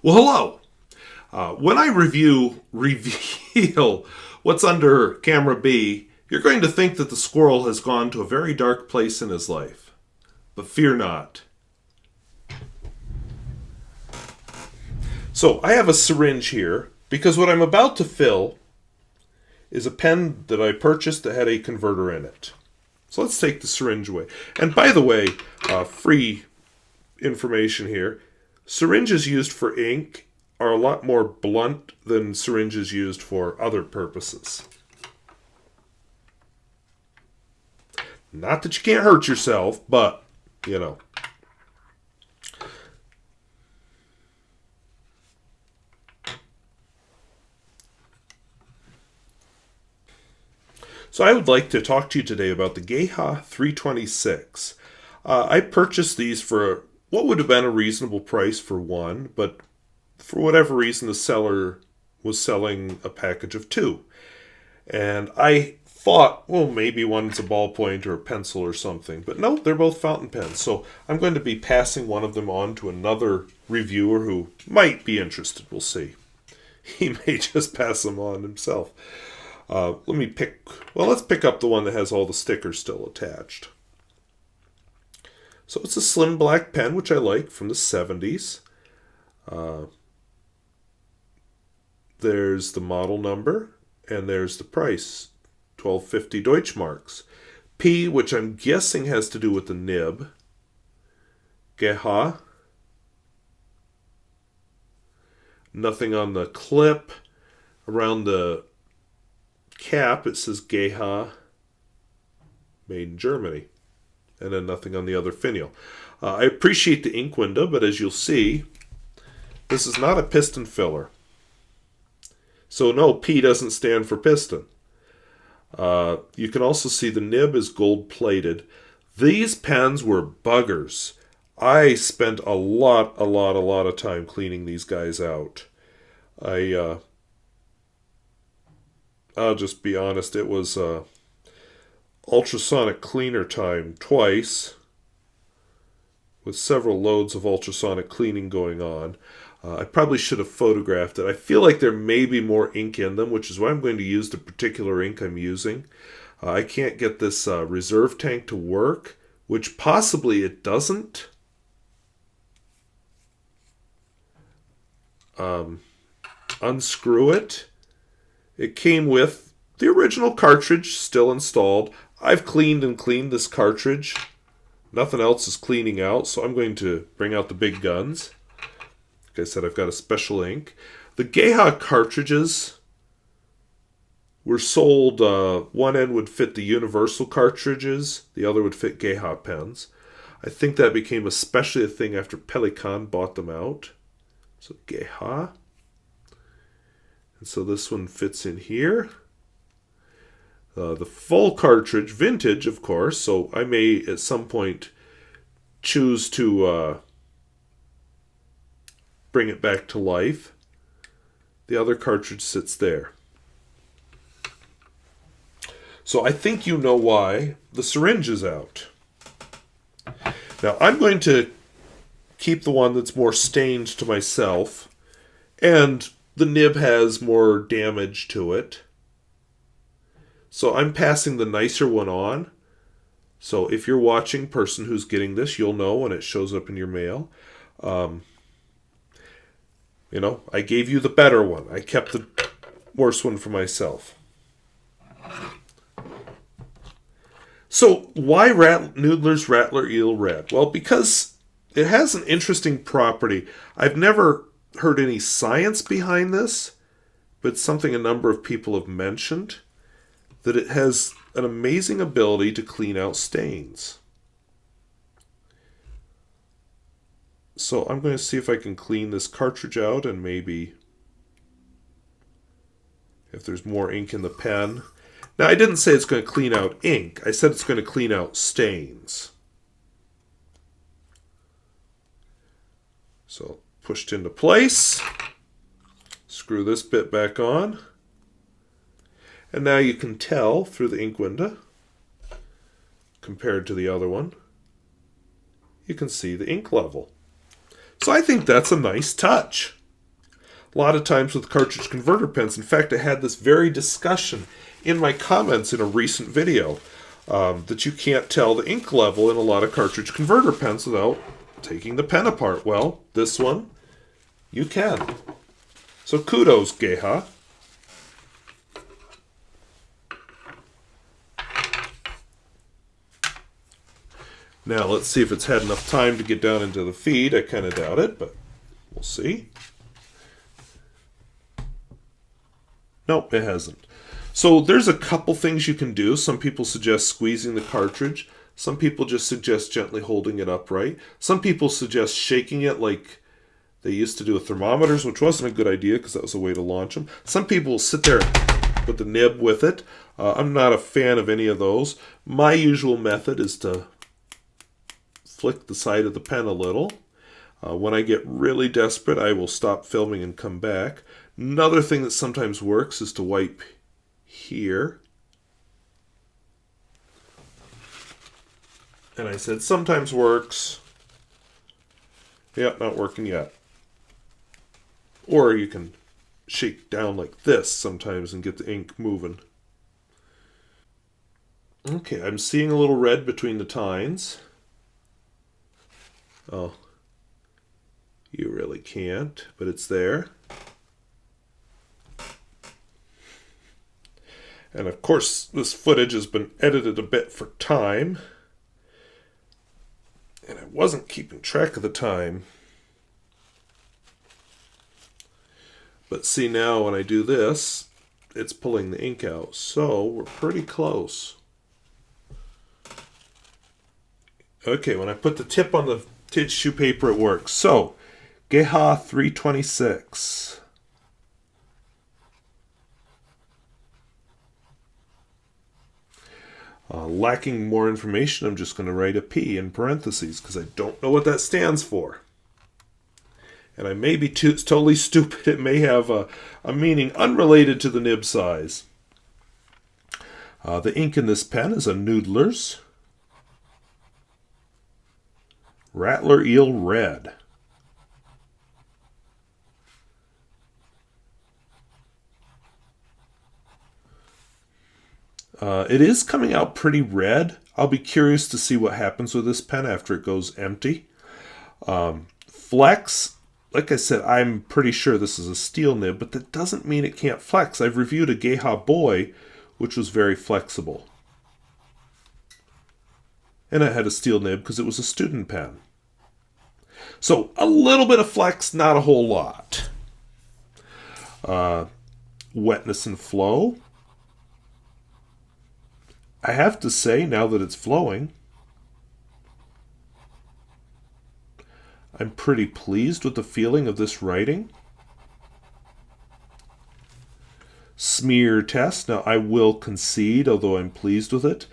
Well, hello. When I reveal what's under camera B, you're going to think that the squirrel has gone to a very dark place in his life. But fear not. So I have a syringe here because what I'm about to fill is a pen that I purchased that had a converter in it. So let's take the syringe away. And by the way, free information here. Syringes used for ink are a lot more blunt than syringes used for other purposes. Not that you can't hurt yourself, but, you know. So I would like to talk to you today about the Geha 326. I purchased these for what would have been a reasonable price for one, but for whatever reason the seller was selling a package of two. And I thought, well, maybe one's a ballpoint or a pencil or something. But no, they're both fountain pens. So I'm going to be passing one of them on to another reviewer who might be interested. We'll see. He may just pass them on himself. Let's pick up the one that has all the stickers still attached. So it's a slim black pen, which I like, from the 70s. There's the model number, and there's the price, 12.50 Deutschmarks. P, which I'm guessing has to do with the nib. Geha. Nothing on the clip. Around the cap, it says Geha, made in Germany. And then nothing on the other finial. I appreciate the ink window, but as you'll see, this is not a piston filler. So no, P doesn't stand for piston. You can also see the nib is gold plated. These pens were buggers. I spent a lot of time cleaning these guys out. I'll just be honest, it was ultrasonic cleaner time twice, with several loads of ultrasonic cleaning going on. I probably should have photographed it. I feel like there may be more ink in them, which is why I'm going to use the particular ink I'm using. I can't get this reserve tank to work, which possibly it doesn't. Unscrew it. It came with the original cartridge still installed. I've cleaned this cartridge. Nothing else is cleaning out, so I'm going to bring out the big guns. Like I said, I've got a special ink. The Geha cartridges were sold, one end would fit the universal cartridges, the other would fit Geha pens. I think that became especially a thing after Pelikan bought them out. So Geha. And so this one fits in here. The full cartridge, vintage of course, so I may at some point choose to bring it back to life. The other cartridge sits there. So I think you know why the syringe is out. Now I'm going to keep the one that's more stained to myself, and the nib has more damage to it. So I'm passing the nicer one on. So if you're watching, person who's getting this, you'll know when it shows up in your mail. I gave you the better one. I kept the worse one for myself. So why Noodler's Rattler Eel Red? Well, because it has an interesting property. I've never heard any science behind this, but it's something a number of people have mentioned, that it has an amazing ability to clean out stains. So I'm going to see if I can clean this cartridge out and maybe if there's more ink in the pen. Now, I didn't say it's going to clean out ink. I said it's going to clean out stains. So pushed into place. Screw this bit back on. And now you can tell through the ink window, compared to the other one, you can see the ink level. So I think that's a nice touch. A lot of times with cartridge converter pens. In fact, I had this very discussion in my comments in a recent video that you can't tell the ink level in a lot of cartridge converter pens without taking the pen apart. Well, this one, you can. So kudos, Geha. Now let's see if it's had enough time to get down into the feed. I kind of doubt it, but we'll see. Nope, it hasn't. So there's a couple things you can do. Some people suggest squeezing the cartridge. Some people just suggest gently holding it upright. Some people suggest shaking it like they used to do with thermometers, which wasn't a good idea because that was a way to launch them. Some people will sit there with the nib with it. I'm not a fan of any of those. My usual method is to flick the side of the pen a little. When I get really desperate, I will stop filming and come back. Another thing that sometimes works is to wipe here. And I said sometimes works. Yep, not working yet. Or you can shake down like this sometimes and get the ink moving. Okay, I'm seeing a little red between the tines. Oh, you really can't, but it's there. And of course, this footage has been edited a bit for time. And I wasn't keeping track of the time. But see now when I do this, it's pulling the ink out. So we're pretty close. Okay, when I put the tip on the tissue paper, it works. So, Geha 326. Lacking more information, I'm just going to write a P in parentheses because I don't know what that stands for. And I may be totally stupid. It may have a meaning unrelated to the nib size. The ink in this pen is a Noodler's Rattler Eel Red. It is coming out pretty red. I'll be curious to see what happens with this pen after it goes empty. Flex, like I said, I'm pretty sure this is a steel nib, but that doesn't mean it can't flex. I've reviewed a Geha Boy, which was very flexible. And it had a steel nib because it was a student pen. So a little bit of flex, not a whole lot. Wetness and flow. I have to say, now that it's flowing, I'm pretty pleased with the feeling of this writing. Smear test. Now, I will concede, although I'm pleased with it.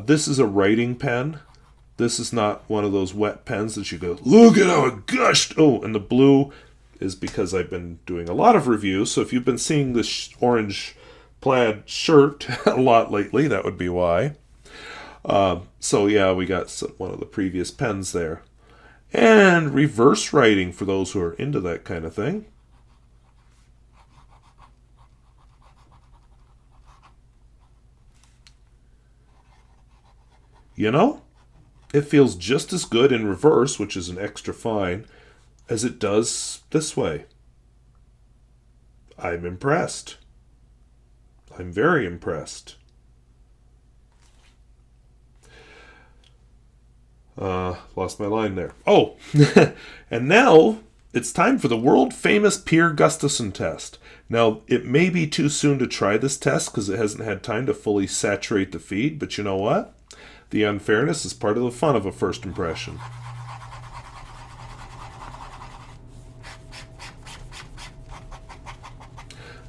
This is a writing pen. This is not one of those wet pens that you go, look at how it gushed. Oh, and the blue is because I've been doing a lot of reviews. So if you've been seeing this orange plaid shirt a lot lately, that would be why. So yeah, we got one of the previous pens there. And reverse writing for those who are into that kind of thing. You know, it feels just as good in reverse, which is an extra fine, as it does this way. I'm impressed. I'm very impressed. Lost my line there. Oh, and now it's time for the world-famous Pierre Gustafson test. Now, it may be too soon to try this test because it hasn't had time to fully saturate the feed, but you know what? The unfairness is part of the fun of a first impression.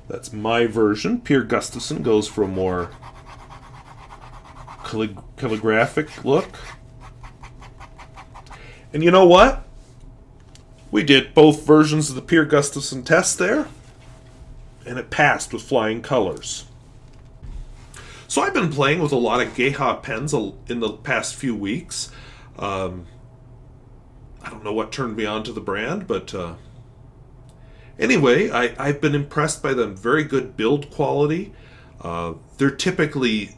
That's my version. Pierre Gustafson goes for a more calligraphic look. And you know what? We did both versions of the Pierre Gustafson test there, and it passed with flying colors. So I've been playing with a lot of Geha pens in the past few weeks. I don't know what turned me on to the brand, but Anyway, I've been impressed by them. Very good build quality. They're typically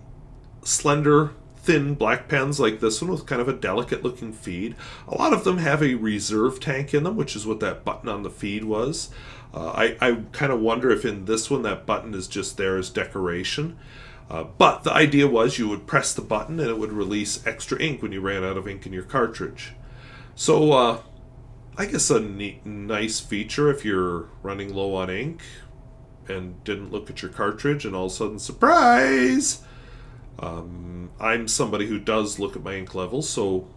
slender, thin black pens like this one with kind of a delicate looking feed. A lot of them have a reserve tank in them, which is what that button on the feed was. I kind of wonder if in this one that button is just there as decoration. But the idea was you would press the button and it would release extra ink when you ran out of ink in your cartridge. So I guess a nice feature if you're running low on ink and didn't look at your cartridge and all of a sudden, surprise! I'm somebody who does look at my ink levels, so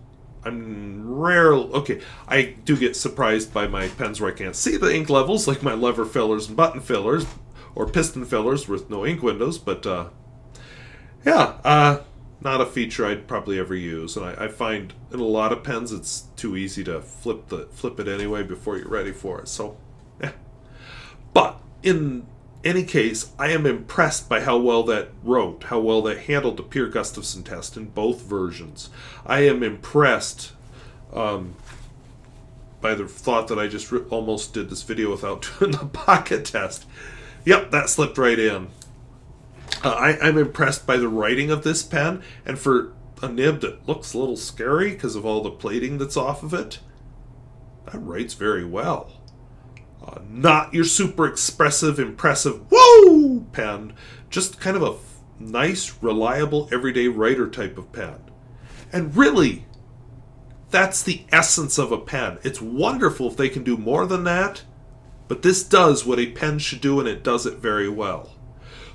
I'm rarely... Okay, I do get surprised by my pens where I can't see the ink levels, like my lever fillers and button fillers, or piston fillers with no ink windows, but not a feature I'd probably ever use. And I find in a lot of pens it's too easy to flip it anyway before you're ready for it. So, yeah. But in any case, I am impressed by how well that wrote, how well that handled the Peer Gustafson test in both versions. I am impressed by the thought that I just almost did this video without doing the pocket test. Yep, that slipped right in. I'm impressed by the writing of this pen, and for a nib that looks a little scary because of all the plating that's off of it, that writes very well. Not your super expressive, impressive, whoa pen, just kind of a nice, reliable, everyday writer type of pen. And really, that's the essence of a pen. It's wonderful if they can do more than that, but this does what a pen should do, and it does it very well.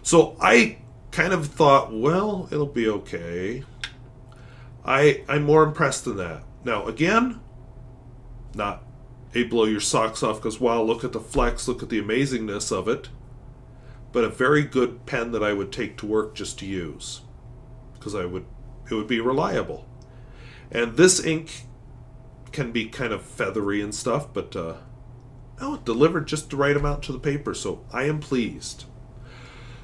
So I kind of thought, well, it'll be okay. I'm more impressed than that. Now, again, not a blow your socks off because, wow, look at the flex, look at the amazingness of it. But a very good pen that I would take to work just to use. Because it would be reliable. And this ink can be kind of feathery and stuff, but no, it delivered just the right amount to the paper, so I am pleased.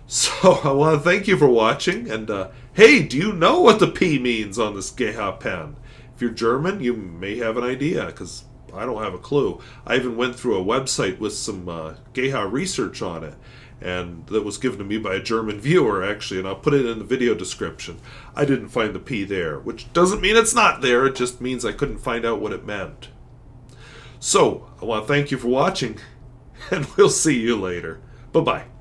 So I want to thank you for watching, and hey, do you know what the P means on this Geha pen? If you're German, you may have an idea, because I don't have a clue. I even went through a website with some Geha research on it, and that was given to me by a German viewer, actually, and I'll put it in the video description. I didn't find the P there, which doesn't mean it's not there, it just means I couldn't find out what it meant. So, I want to thank you for watching, and we'll see you later. Bye-bye.